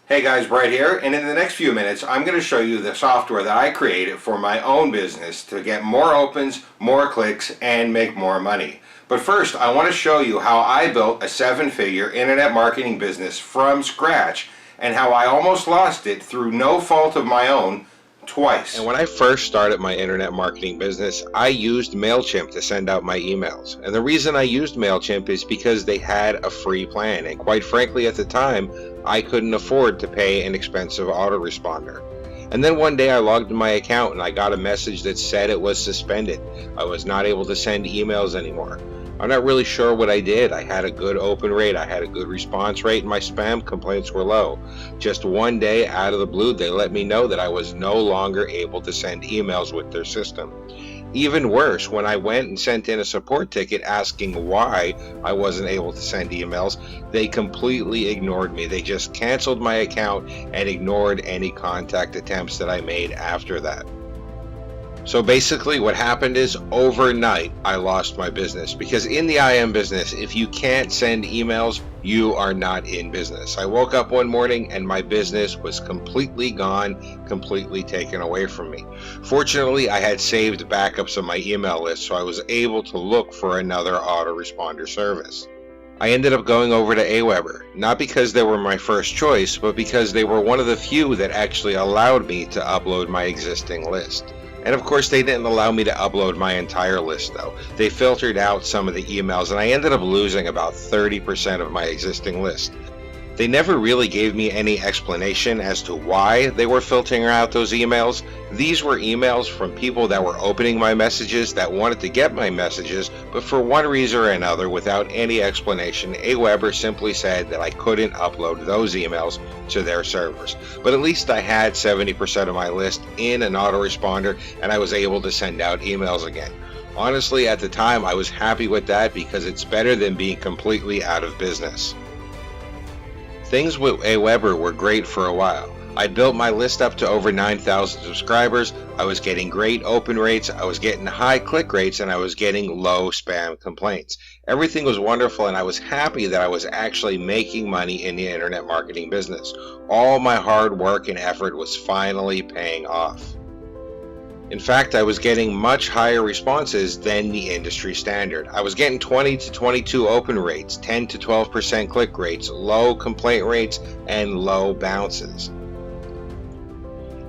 Hey guys, Brett here, and in the next few minutes I'm going to show you the software that I created for my own business to get more opens, more clicks, and make more money. But first, I want to show you how I built a 7-figure internet marketing business from scratch and how I almost lost it through no fault of my own twice. And when I first started my internet marketing business, I used MailChimp to send out my emails. And the reason I used MailChimp is because they had a free plan. And quite frankly, at the time, I couldn't afford to pay an expensive autoresponder. And then one day I logged in my account and I got a message that said it was suspended. I was not able to send emails anymore. I'm not really sure what I did. I had a good open rate, I had a good response rate, and my spam complaints were low. Just one day out of the blue, they let me know that I was no longer able to send emails with their system. Even worse, when I went and sent in a support ticket asking why I wasn't able to send emails, they completely ignored me. They just canceled my account and ignored any contact attempts that I made after that. So basically what happened is overnight I lost my business, because in the IM business, if you can't send emails, you are not in business. I woke up one morning and my business was completely gone, completely taken away from me. Fortunately, I had saved backups of my email list, so I was able to look for another autoresponder service. I ended up going over to Aweber, not because they were my first choice, but because they were one of the few that actually allowed me to upload my existing list. And of course they didn't allow me to upload my entire list though. They filtered out some of the emails and I ended up losing about 30% of my existing list. They never really gave me any explanation as to why they were filtering out those emails. These were emails from people that were opening my messages, that wanted to get my messages, but for one reason or another, without any explanation, Aweber simply said that I couldn't upload those emails to their servers. But at least I had 70% of my list in an autoresponder and I was able to send out emails again. Honestly, at the time, I was happy with that because it's better than being completely out of business. Things with Aweber were great for a while. I built my list up to over 9,000 subscribers, I was getting great open rates, I was getting high click rates, and I was getting low spam complaints. Everything was wonderful and I was happy that I was actually making money in the internet marketing business. All my hard work and effort was finally paying off. In fact, I was getting much higher responses than the industry standard. I was getting 20 to 22 open rates, 10 to 12% click rates, low complaint rates, and low bounces.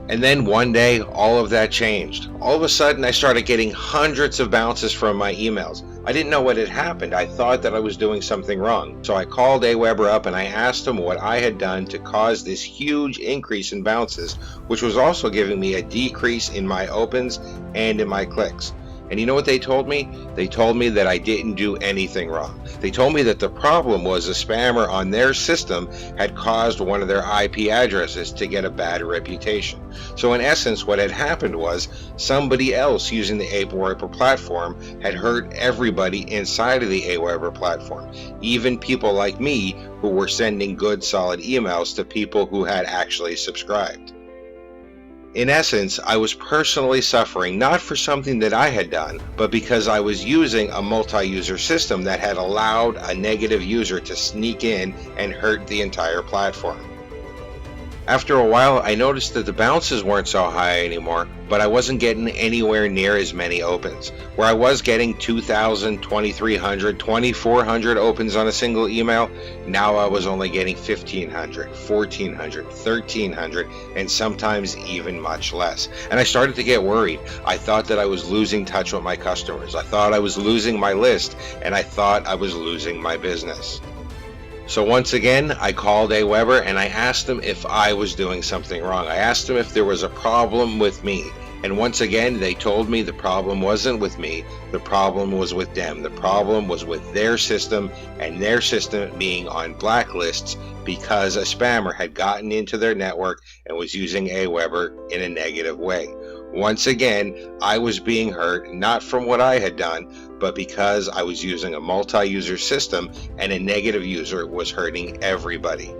And then one day, all of that changed. All of a sudden, I started getting hundreds of bounces from my emails. I didn't know what had happened. I thought that I was doing something wrong. So I called Aweber up and I asked him what I had done to cause this huge increase in bounces, which was also giving me a decrease in my opens and in my clicks. And you know what they told me? They told me that I didn't do anything wrong. They told me that the problem was a spammer on their system had caused one of their IP addresses to get a bad reputation. So in essence, what had happened was somebody else using the Aweber platform had hurt everybody inside of the Aweber platform, even people like me who were sending good solid emails to people who had actually subscribed. In essence, I was personally suffering not for something that I had done, but because I was using a multi-user system that had allowed a negative user to sneak in and hurt the entire platform. After a while, I noticed that the bounces weren't so high anymore, but I wasn't getting anywhere near as many opens. Where I was getting 2,000, 2,300, 2,400 opens on a single email, now I was only getting 1,500, 1,400, 1,300, and sometimes even much less. And I started to get worried. I thought that I was losing touch with my customers. I thought I was losing my list, and I thought I was losing my business. So once again, I called Aweber and I asked them if I was doing something wrong. I asked them if there was a problem with me. And once again, they told me the problem wasn't with me, the problem was with them. The problem was with their system, and their system being on blacklists because a spammer had gotten into their network and was using Aweber in a negative way. Once again, I was being hurt, not from what I had done, but because I was using a multi-user system and a negative user was hurting everybody.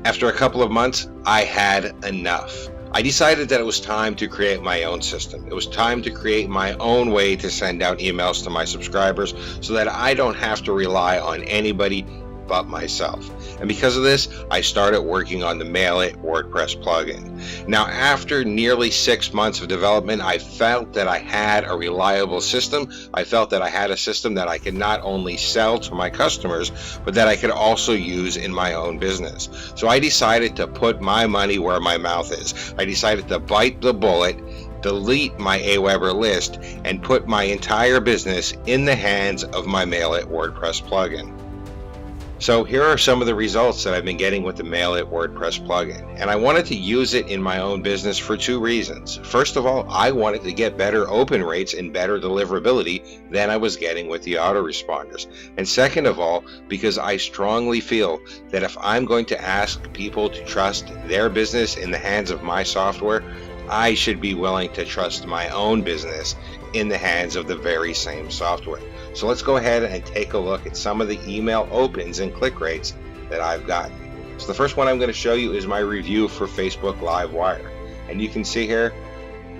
After a couple of months, I had enough. I decided that it was time to create my own system. It was time to create my own way to send out emails to my subscribers so that I don't have to rely on anybody but myself. And because of this, I started working on the Mail It WordPress plugin. Now, after nearly 6 months of development, I felt that I had a reliable system. I felt that I had a system that I could not only sell to my customers, but that I could also use in my own business. So I decided to put my money where my mouth is. I decided to bite the bullet, delete my Aweber list, and put my entire business in the hands of my Mail It WordPress plugin. So here are some of the results that I've been getting with the Mail It WordPress plugin, and I wanted to use it in my own business for 2 reasons. First of all, I wanted to get better open rates and better deliverability than I was getting with the autoresponders. And second of all, because I strongly feel that if I'm going to ask people to trust their business in the hands of my software, I should be willing to trust my own business in the hands of the very same software. So let's go ahead and take a look at some of the email opens and click rates that I've gotten. So the first one I'm going to show you is my review for Facebook Livewire. And you can see here,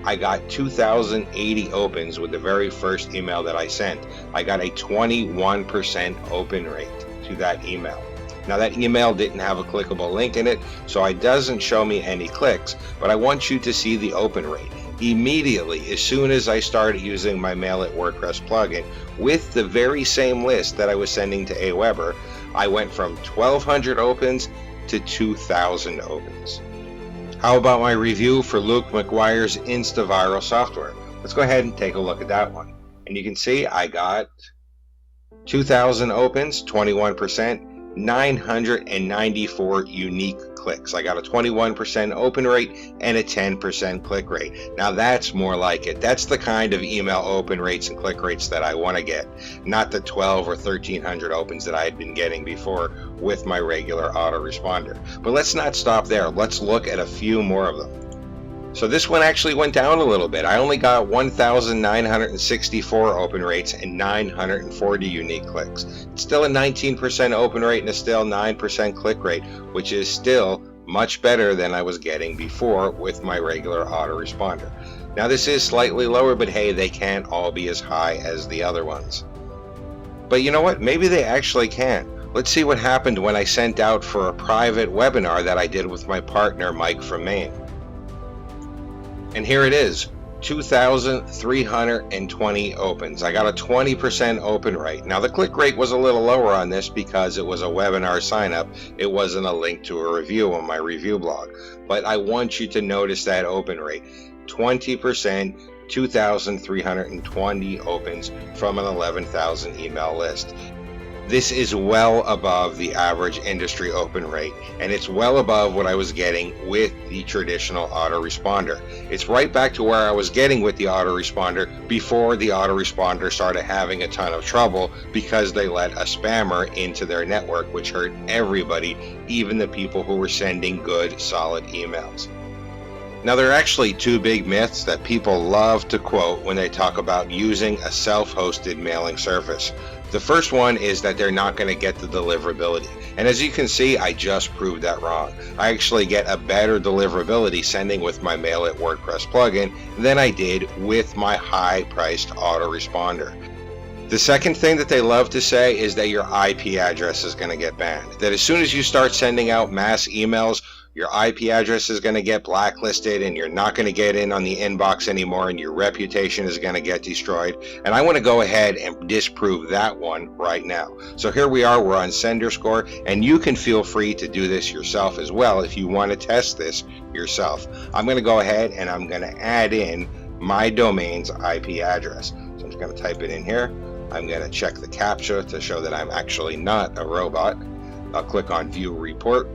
I got 2,080 opens with the very first email that I sent. I got a 21% open rate to that email. Now that email didn't have a clickable link in it, so it doesn't show me any clicks, but I want you to see the open rate. Immediately, as soon as I started using my Mail It WordPress plugin with the very same list that I was sending to Aweber, I went from 1,200 opens to 2,000 opens. How about my review for Luke McGuire's InstaViral software? Let's go ahead and take a look at that one. And you can see I got 2,000 opens, 21%, 994 unique clicks. I got a 21% open rate and a 10% click rate. Now that's more like it. That's the kind of email open rates and click rates that I want to get, not the 12 or 1,300 opens that I had been getting before with my regular autoresponder. But let's not stop there. Let's look at a few more of them. So this one actually went down a little bit. I only got 1,964 open rates and 940 unique clicks. It's still a 19% open rate and a still 9% click rate, which is still much better than I was getting before with my regular autoresponder. Now this is slightly lower, but hey, they can't all be as high as the other ones. But you know what? Maybe they actually can. Let's see what happened when I sent out for a private webinar that I did with my partner, Mike from Maine. And here it is, 2,320 opens. I got a 20% open rate. Now the click rate was a little lower on this because it was a webinar sign up. It wasn't a link to a review on my review blog. But I want you to notice that open rate, 20%, 2,320 opens from an 11,000 email list. This is well above the average industry open rate, and it's well above what I was getting with the traditional autoresponder. It's right back to where I was getting with the autoresponder before the autoresponder started having a ton of trouble because they let a spammer into their network, which hurt everybody, even the people who were sending good, solid emails. Now, there are actually 2 big myths that people love to quote when they talk about using a self-hosted mailing service. The first one is that they're not going to get the deliverability. And as you can see, I just proved that wrong. I actually get a better deliverability sending with my Mail It WordPress plugin than I did with my high-priced autoresponder. The second thing that they love to say is that your IP address is going to get banned. That as soon as you start sending out mass emails, your IP address is going to get blacklisted and you're not going to get in on the inbox anymore and your reputation is going to get destroyed. And I want to go ahead and disprove that one right now. So here we are, we're on SenderScore, and you can feel free to do this yourself as well if you want to test this yourself. I'm going to go ahead and I'm going to add in my domain's IP address. So I'm just going to type it in here. I'm going to check the CAPTCHA to show that I'm actually not a robot. I'll click on View Report.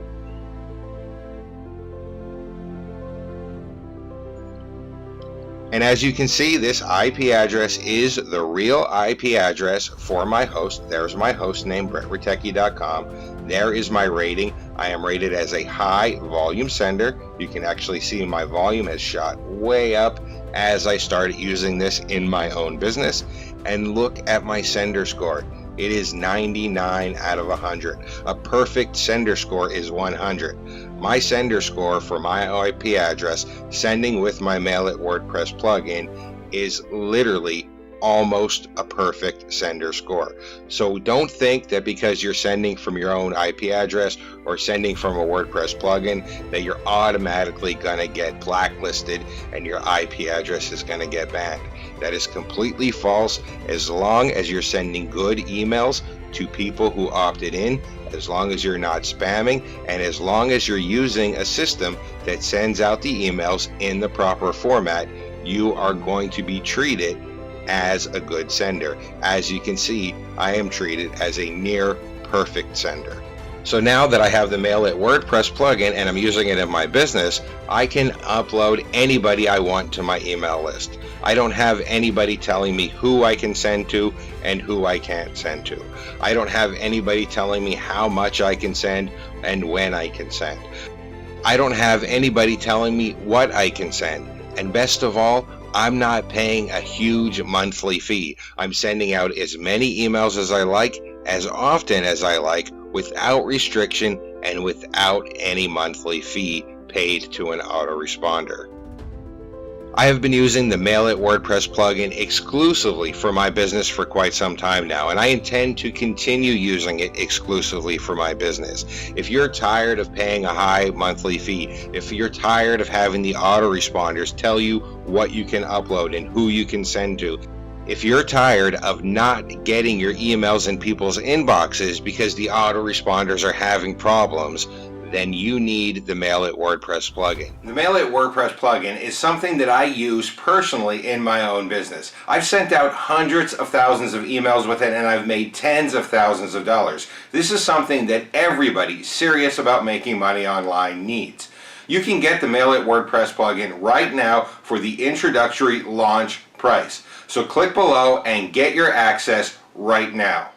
And as you can see, this IP address is the real IP address for my host. There's my host name, BrettRatecki.com. There is my rating. I am rated as a high volume sender. You can actually see my volume has shot way up as I started using this in my own business. And look at my sender score. It is 99 out of 100. A perfect sender score is 100. My sender score for my IP address, sending with my Mail It WordPress plugin, is literally almost a perfect sender score. So don't think that because you're sending from your own IP address or sending from a WordPress plugin that you're automatically going to get blacklisted and your IP address is going to get banned. That is completely false. As long as you're sending good emails to people who opted in, as long as you're not spamming, and as long as you're using a system that sends out the emails in the proper format, you are going to be treated as a good sender. As you can see, I am treated as a near perfect sender. So now that I have the Mail It WordPress plugin and I'm using it in my business, I can upload anybody I want to my email list. I don't have anybody telling me who I can send to and who I can't send to. I don't have anybody telling me how much I can send and when I can send. I don't have anybody telling me what I can send. And best of all, I'm not paying a huge monthly fee. I'm sending out as many emails as I like, as often as I like, without restriction and without any monthly fee paid to an autoresponder. I have been using the Mail It WordPress plugin exclusively for my business for quite some time now, and I intend to continue using it exclusively for my business. If you're tired of paying a high monthly fee, if you're tired of having the autoresponders tell you what you can upload and who you can send to, if you're tired of not getting your emails in people's inboxes because the autoresponders are having problems, then you need the Mail It WordPress plugin. The Mail It WordPress plugin is something that I use personally in my own business. I've sent out hundreds of thousands of emails with it and I've made tens of thousands of dollars. This is something that everybody serious about making money online needs. You can get the Mail It WordPress plugin right now for the introductory launch price. So click below and get your access right now.